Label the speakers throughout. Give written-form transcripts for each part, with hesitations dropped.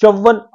Speaker 1: 54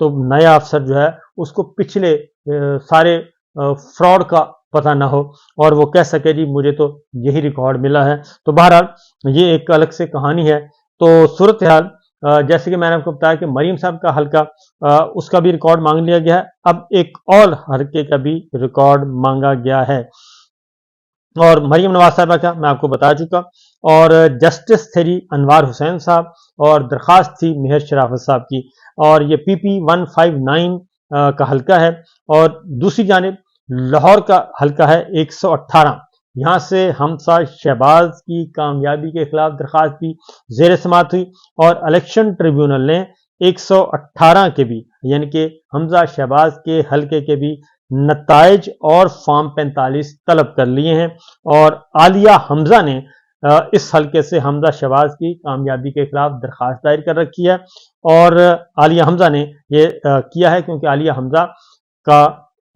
Speaker 1: تو نیا افسر جو ہے اس کو پچھلے سارے فراڈ کا پتہ نہ ہو اور وہ کہہ سکے جی مجھے تو یہی ریکارڈ ملا ہے. تو بہرحال یہ ایک الگ سے کہانی ہے. تو صورتحال جیسے کہ میں نے آپ کو بتایا کہ مریم صاحب کا حلقہ اس کا بھی ریکارڈ مانگ لیا گیا ہے. اب ایک اور حلقے کا بھی ریکارڈ مانگا گیا ہے اور مریم نواز صاحبہ کا میں آپ کو بتا چکا, اور جسٹس تھے جی انوار حسین صاحب, اور درخواست تھی مہر شرافت صاحب کی, اور یہ PP 159 کا حلقہ ہے. اور دوسری جانب لاہور کا حلقہ ہے 118. یہاں سے حمزہ شہباز کی کامیابی کے خلاف درخواست بھی زیر سماعت ہوئی اور الیکشن ٹریبیونل نے 118 کے بھی یعنی کہ حمزہ شہباز کے حلقے کے بھی نتائج اور فارم 45 طلب کر لیے ہیں. اور عالیہ حمزہ نے اس حلقے سے حمزہ شہباز کی کامیابی کے خلاف درخواست دائر کر رکھی ہے, اور عالیہ حمزہ نے یہ کیا ہے کیونکہ عالیہ حمزہ کا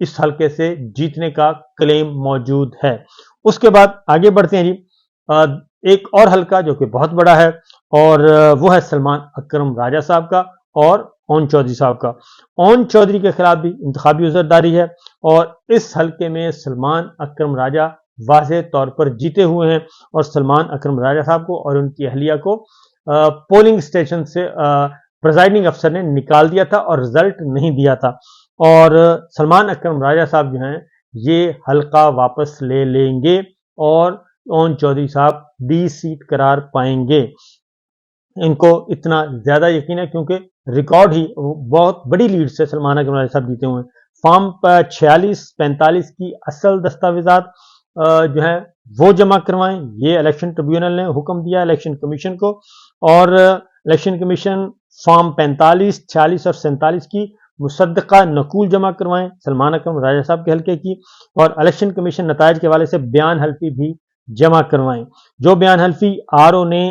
Speaker 1: اس حلقے سے جیتنے کا کلیم موجود ہے. اس کے بعد آگے بڑھتے ہیں جی, ایک اور حلقہ جو کہ بہت بڑا ہے اور وہ ہے سلمان اکرم راجہ صاحب کا اور اون چودھری صاحب کا. اون چودھری کے خلاف بھی انتخابی عذرداری ہے اور اس حلقے میں سلمان اکرم راجہ واضح طور پر جیتے ہوئے ہیں, اور سلمان اکرم راجہ صاحب کو اور ان کی اہلیہ کو پولنگ اسٹیشن سے پریزائڈنگ افسر نے نکال دیا تھا اور رزلٹ نہیں دیا تھا, اور سلمان اکرم راجہ صاحب جو ہیں یہ حلقہ واپس لے لیں گے اور اون چودھری صاحب ڈی سیٹ قرار پائیں گے. ان کو اتنا زیادہ یقین ہے کیونکہ ریکارڈ ہی بہت بڑی لیڈ سے سلمان اکرم راجہ صاحب جیتے ہوئے ہیں. فارم 46-45 کی اصل دستاویزات جو ہیں وہ جمع کروائیں, یہ الیکشن ٹریبیونل نے حکم دیا الیکشن کمیشن کو, اور الیکشن کمیشن فارم 45, 46 اور 47 کی مصدقہ نقول جمع کروائیں سلمان اکرم راجہ صاحب کے حلقے کی, اور الیکشن کمیشن نتائج کے حوالے سے بیان حلفی بھی جمع کروائیں. جو بیان حلفی RO نے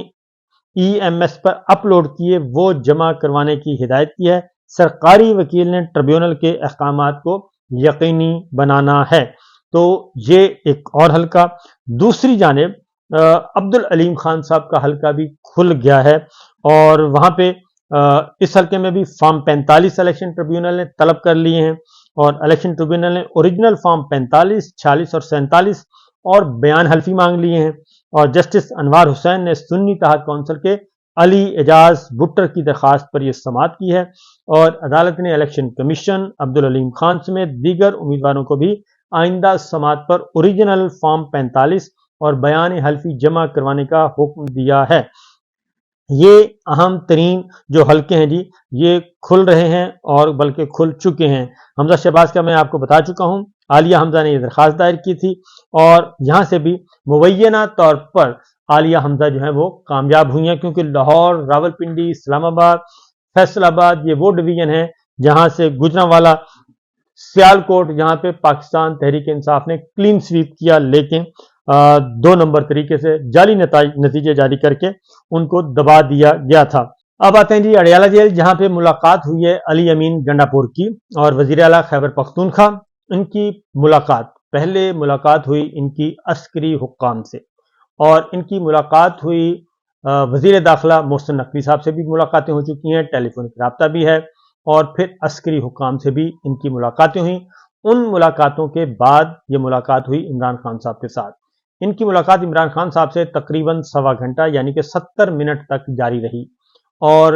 Speaker 1: EMS پر اپلوڈ کیے وہ جمع کروانے کی ہدایت کی ہے. سرکاری وکیل نے ٹریبیونل کے احکامات کو یقینی بنانا ہے. تو یہ ایک اور حلقہ. دوسری جانب عبدالعلیم خان صاحب کا حلقہ بھی کھل گیا ہے, اور وہاں پہ اس حلقے میں بھی فارم 45 الیکشن ٹریبیونل نے طلب کر لیے ہیں, اور الیکشن ٹریبیونل نے اوریجنل فارم 45, 46 اور 47 اور بیان حلفی مانگ لیے ہیں, اور جسٹس انوار حسین نے سنی اتحاد کونسل کے علی اعجاز بٹر کی درخواست پر یہ سماعت کی ہے, اور عدالت نے الیکشن کمیشن عبدالعلیم خان سمیت دیگر امیدواروں کو بھی آئندہ سماعت پر اوریجنل فارم 45 اور بیان حلفی جمع کروانے کا حکم دیا ہے. یہ اہم ترین جو حلقے ہیں جی یہ کھل رہے ہیں اور بلکہ کھل چکے ہیں. حمزہ شہباز کا میں آپ کو بتا چکا ہوں, عالیہ حمزہ نے یہ درخواست دائر کی تھی اور یہاں سے بھی مبینہ طور پر عالیہ حمزہ جو ہیں وہ کامیاب ہوئی ہیں, کیونکہ لاہور, راولپنڈی, اسلام آباد, فیصل آباد یہ وہ ڈویژن ہیں جہاں سے گجرانوالہ, سیالکوٹ جہاں پہ پاکستان تحریک انصاف نے کلین سویپ کیا, لیکن 2 نمبر طریقے سے جعلی نتیجے جاری کر کے ان کو دبا دیا گیا تھا. اب آتے ہیں جی اڈیالہ جیل, جہاں پہ ملاقات ہوئی ہے علی امین گنڈاپور کی اور وزیر اعلیٰ خیبر پختونخوا. ان کی ملاقات پہلے ملاقات ہوئی ان کی عسکری حکام سے, اور ان کی ملاقات ہوئی وزیر داخلہ محسن نقوی صاحب سے بھی ملاقاتیں ہو چکی ہیں, ٹیلی فونک رابطہ بھی ہے, اور پھر عسکری حکام سے بھی ان کی ملاقاتیں ہوئیں. ان ملاقاتوں کے بعد یہ ملاقات ہوئی عمران خان صاحب کے ساتھ. ان کی ملاقات عمران خان صاحب سے تقریباً 1.25 گھنٹہ یعنی کہ 70 منٹ تک جاری رہی, اور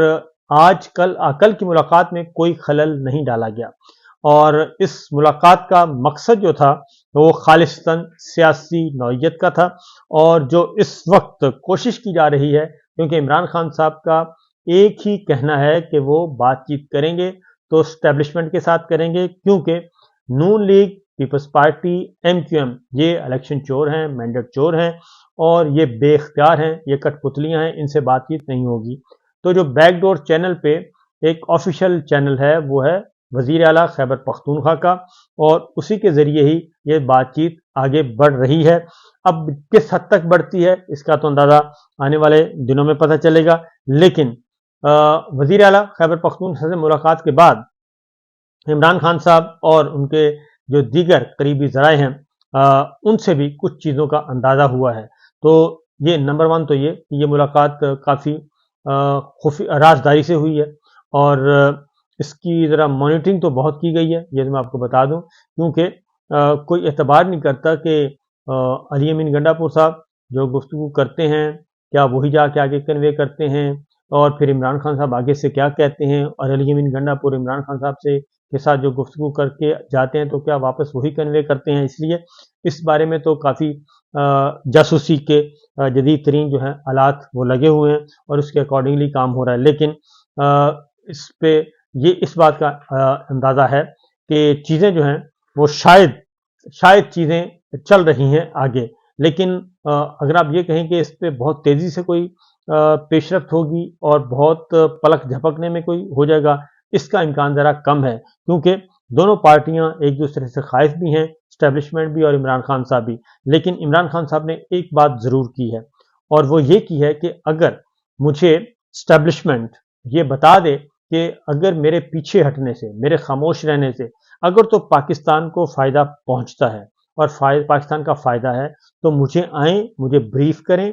Speaker 1: کل کی ملاقات میں کوئی خلل نہیں ڈالا گیا, اور اس ملاقات کا مقصد جو تھا وہ خالصتاً سیاسی نوعیت کا تھا, اور جو اس وقت کوشش کی جا رہی ہے کیونکہ عمران خان صاحب کا ایک ہی کہنا ہے کہ وہ بات چیت کریں گے تو اسٹیبلشمنٹ کے ساتھ کریں گے, کیونکہ نون لیگ, پیپلز پارٹی, MQM یہ الیکشن چور ہیں, مینڈیٹ چور ہیں, اور یہ بے اختیار ہیں, یہ کٹ پتلیاں ہیں, ان سے بات چیت نہیں ہوگی. تو جو بیک ڈور چینل پہ ایک آفیشیل چینل ہے وہ ہے وزیر اعلیٰ خیبر پختونخوا کا, اور اسی کے ذریعے ہی یہ بات چیت آگے بڑھ رہی ہے. اب کس حد تک بڑھتی ہے اس کا تو اندازہ آنے والے دنوں میں پتہ چلے گا, لیکن وزیر اعلیٰ خیبر پختونخوا سے ملاقات کے بعد عمران خان صاحب اور ان کے جو دیگر قریبی ذرائع ہیں ان سے بھی کچھ چیزوں کا اندازہ ہوا ہے. تو یہ نمبر 1 تو یہ ملاقات کافی رازداری سے ہوئی ہے, اور اس کی ذرا مانیٹرنگ تو بہت کی گئی ہے، یہ تو میں آپ کو بتا دوں، کیونکہ کوئی اعتبار نہیں کرتا کہ علی امین گنڈا پور صاحب جو گفتگو کرتے ہیں کیا وہی جا کے آگے کنوے کرتے ہیں، اور پھر عمران خان صاحب آگے سے کیا کہتے ہیں، اور علی امین گنڈا پور عمران خان صاحب سے کے ساتھ جو گفتگو کر کے جاتے ہیں تو کیا واپس وہی کنوے کرتے ہیں. اس لیے اس بارے میں تو کافی جاسوسی کے جدید ترین جو ہیں آلات وہ لگے ہوئے ہیں اور اس کے اکارڈنگلی کام ہو رہا ہے. لیکن اس پہ یہ اس بات کا اندازہ ہے کہ چیزیں جو ہیں وہ شاید چیزیں چل رہی ہیں آگے، لیکن اگر آپ یہ کہیں کہ اس پہ بہت تیزی سے کوئی پیش رفت ہوگی اور بہت پلک جھپکنے میں کوئی ہو جائے گا، اس کا امکان ذرا کم ہے، کیونکہ دونوں پارٹیاں ایک دوسرے سے خائف بھی ہیں، اسٹیبلشمنٹ بھی اور عمران خان صاحب بھی. لیکن عمران خان صاحب نے ایک بات ضرور کی ہے، اور وہ یہ کی ہے کہ اگر مجھے اسٹیبلشمنٹ یہ بتا دے کہ اگر میرے پیچھے ہٹنے سے، میرے خاموش رہنے سے اگر تو پاکستان کو فائدہ پہنچتا ہے اور پاکستان کا فائدہ ہے تو مجھے آئیں، مجھے بریف کریں،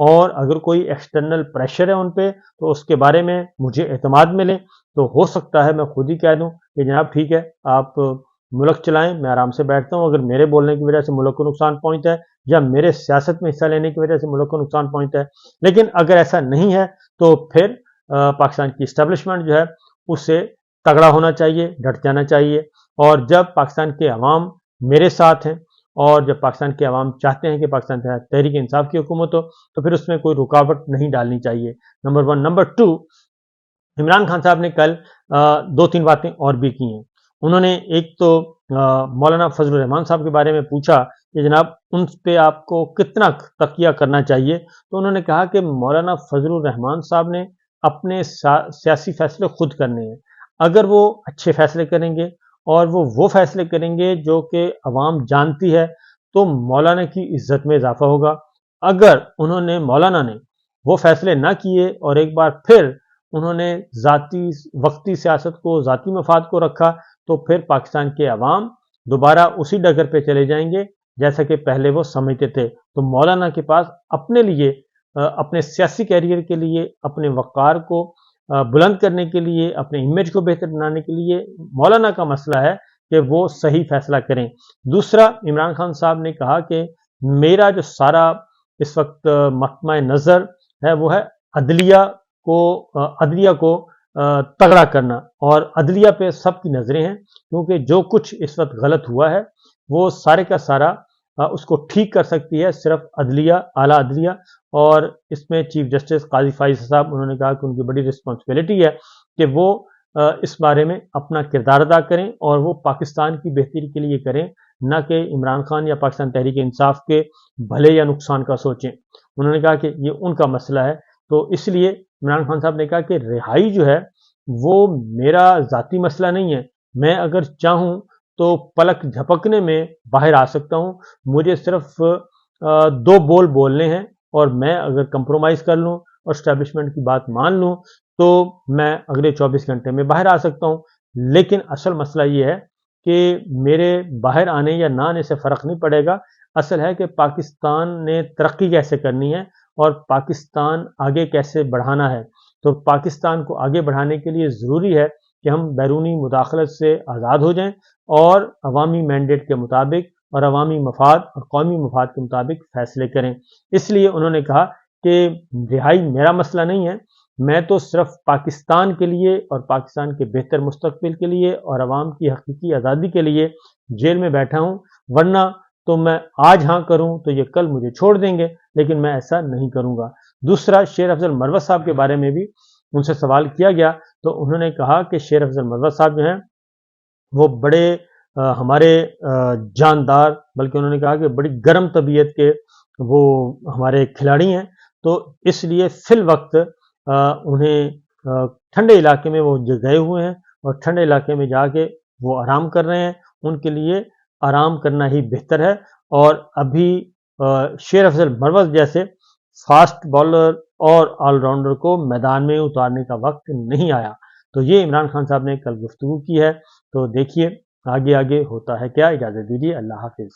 Speaker 1: اور اگر کوئی ایکسٹرنل پریشر ہے ان پہ تو اس کے بارے میں مجھے اعتماد ملے تو ہو سکتا ہے میں خود ہی کہہ دوں کہ جناب ٹھیک ہے آپ ملک چلائیں، میں آرام سے بیٹھتا ہوں. اگر میرے بولنے کی وجہ سے ملک کو نقصان پہنچتا ہے یا میرے سیاست میں حصہ لینے کی وجہ سے ملک کو نقصان پہنچتا ہے، لیکن اگر ایسا نہیں ہے تو پھر پاکستان کی اسٹیبلشمنٹ جو ہے اس سے تگڑا ہونا چاہیے، ڈٹ جانا چاہیے. اور جب پاکستان کے عوام میرے ساتھ ہیں اور جب پاکستان کے عوام چاہتے ہیں کہ پاکستان تحریک انصاف کی حکومت ہو تو پھر اس میں کوئی رکاوٹ نہیں ڈالنی چاہیے. نمبر 1. نمبر 2، عمران خان صاحب نے کل 2-3 باتیں اور بھی کی ہیں. انہوں نے ایک تو مولانا فضل الرحمان صاحب کے بارے میں پوچھا کہ جناب ان پہ آپ کو کتنا تکیہ کرنا چاہیے، تو انہوں نے کہا کہ مولانا فضل الرحمان صاحب نے اپنے سیاسی فیصلے خود کرنے ہیں. اگر وہ اچھے فیصلے کریں گے اور وہ فیصلے کریں گے جو کہ عوام جانتی ہے تو مولانا کی عزت میں اضافہ ہوگا. اگر مولانا نے وہ فیصلے نہ کیے اور ایک بار پھر انہوں نے ذاتی وقتی سیاست کو، ذاتی مفاد کو رکھا تو پھر پاکستان کے عوام دوبارہ اسی ڈگر پہ چلے جائیں گے جیسا کہ پہلے وہ سمجھتے تھے. تو مولانا کے پاس اپنے لیے، اپنے سیاسی کیریئر کے لیے، اپنے وقار کو بلند کرنے کے لیے، اپنے امیج کو بہتر بنانے کے لیے مولانا کا مسئلہ ہے کہ وہ صحیح فیصلہ کریں. دوسرا، عمران خان صاحب نے کہا کہ میرا جو سارا اس وقت مطمع نظر ہے وہ ہے عدلیہ کو تگڑا کرنا، اور عدلیہ پہ سب کی نظریں ہیں کیونکہ جو کچھ اس وقت غلط ہوا ہے وہ سارے کا سارا اس کو ٹھیک کر سکتی ہے صرف عدلیہ، اعلیٰ عدلیہ. اور اس میں چیف جسٹس قاضی فائز صاحب، انہوں نے کہا کہ ان کی بڑی رسپانسبلٹی ہے کہ وہ اس بارے میں اپنا کردار ادا کریں اور وہ پاکستان کی بہتری کے لیے کریں، نہ کہ عمران خان یا پاکستان تحریک انصاف کے بھلے یا نقصان کا سوچیں. انہوں نے کہا کہ یہ ان کا مسئلہ ہے. تو اس لیے عمران خان صاحب نے کہا کہ رہائی جو ہے وہ میرا ذاتی مسئلہ نہیں ہے، میں اگر چاہوں تو پلک جھپکنے میں باہر آ سکتا ہوں. مجھے صرف 2 بول بولنے ہیں اور میں اگر کمپرومائز کر لوں اور اسٹیبلشمنٹ کی بات مان لوں تو میں اگلے 24 گھنٹے میں باہر آ سکتا ہوں. لیکن اصل مسئلہ یہ ہے کہ میرے باہر آنے یا نہ آنے سے فرق نہیں پڑے گا. اصل ہے کہ پاکستان نے ترقی کیسے کرنی ہے اور پاکستان آگے کیسے بڑھانا ہے. تو پاکستان کو آگے بڑھانے کے لیے ضروری ہے کہ ہم بیرونی مداخلت سے آزاد ہو جائیں اور عوامی مینڈیٹ کے مطابق اور عوامی مفاد اور قومی مفاد کے مطابق فیصلے کریں. اس لیے انہوں نے کہا کہ رہائی میرا مسئلہ نہیں ہے، میں تو صرف پاکستان کے لیے اور پاکستان کے بہتر مستقبل کے لیے اور عوام کی حقیقی آزادی کے لیے جیل میں بیٹھا ہوں، ورنہ تو میں آج ہاں کروں تو یہ کل مجھے چھوڑ دیں گے، لیکن میں ایسا نہیں کروں گا. دوسرا، شیر افضل مروت صاحب کے بارے میں بھی ان سے سوال کیا گیا تو انہوں نے کہا کہ شیر افضل مروت صاحب جو ہیں وہ بڑے ہمارے جاندار، بلکہ انہوں نے کہا کہ بڑی گرم طبیعت کے وہ ہمارے کھلاڑی ہیں. تو اس لیے فی الوقت انہیں ٹھنڈے علاقے میں وہ گئے ہوئے ہیں اور ٹھنڈے علاقے میں جا کے وہ آرام کر رہے ہیں. ان کے لیے آرام کرنا ہی بہتر ہے. اور ابھی شیر افضل مروت جیسے فاسٹ بالر اور آل راؤنڈر کو میدان میں اتارنے کا وقت نہیں آیا. تو یہ عمران خان صاحب نے کل گفتگو کی ہے. تو دیکھیے آگے ہوتا ہے کیا. اجازت دیجیے، اللہ حافظ.